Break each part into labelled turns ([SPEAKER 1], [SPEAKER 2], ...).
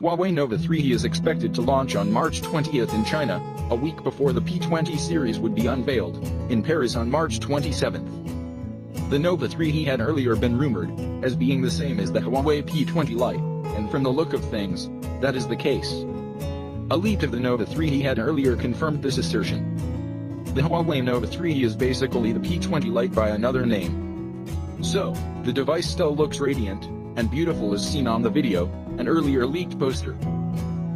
[SPEAKER 1] Huawei Nova 3 is expected to launch on March 20th in China, a week before the P20 series would be unveiled, in Paris on March 27th. The Nova 3 had earlier been rumored as being the same as the Huawei P20 Lite, and from the look of things, that is the case. A leak of the Nova 3 had earlier confirmed this assertion. The Huawei Nova 3 is basically the P20 Lite by another name. So, the device still looks radiant and beautiful as seen on the video, an earlier leaked poster.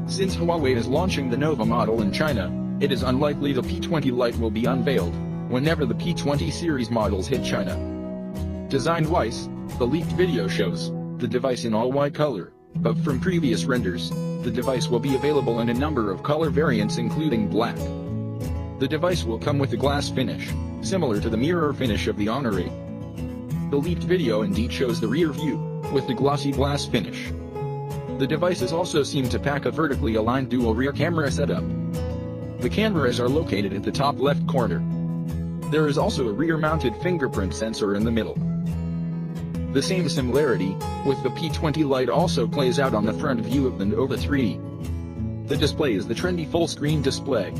[SPEAKER 1] Since Huawei is launching the Nova model in China, it is unlikely the P20 Lite will be unveiled whenever the P20 series models hit China. Design-wise, the leaked video shows the device in all white color, but from previous renders, the device will be available in a number of color variants including black. The device will come with a glass finish, similar to the mirror finish of the Honor 8. The leaked video indeed shows the rear view, with the glossy glass finish. The devices also seem to pack a vertically aligned dual rear camera setup. The cameras are located at the top left corner. There is also a rear-mounted fingerprint sensor in the middle. The same similarity with the P20 Lite also plays out on the front view of the Nova 3. The display is the trendy full-screen display.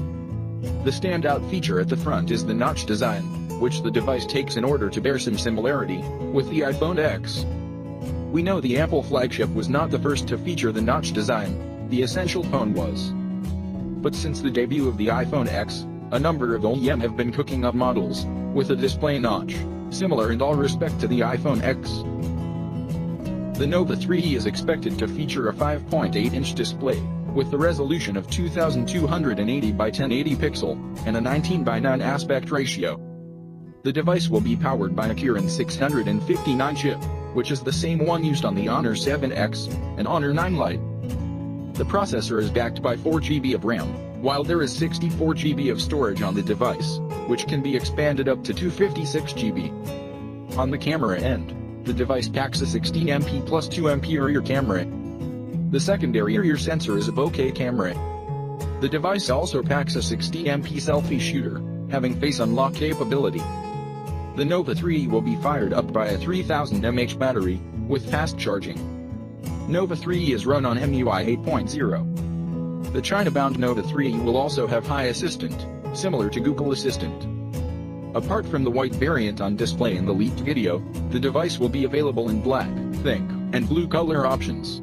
[SPEAKER 1] The standout feature at the front is the notch design, which the device takes in order to bear some similarity with the iPhone X. We know the Apple flagship was not the first to feature the notch design, the Essential phone was. But since the debut of the iPhone X, a number of OEM have been cooking up models with a display notch, similar in all respect to the iPhone X. The Nova 3 is expected to feature a 5.8-inch display, with the resolution of 2280 by 1080 pixel, and a 19 by 9 aspect ratio. The device will be powered by a Kirin 659 chip, which is the same one used on the Honor 7X and Honor 9 Lite. The processor is backed by 4 GB of RAM, while there is 64 GB of storage on the device, which can be expanded up to 256 GB. On the camera end, the device packs a 16MP plus 2MP rear camera. The secondary rear sensor is a bokeh camera. The device also packs a 16MP selfie shooter, having face unlock capability. The Nova 3 will be fired up by a 3000 mAh battery, with fast charging. Nova 3 is run on MUI 8.0. The China-bound Nova 3 will also have Hi Assistant, similar to Google Assistant. Apart from the white variant on display in the leaked video, the device will be available in black, pink, and blue color options.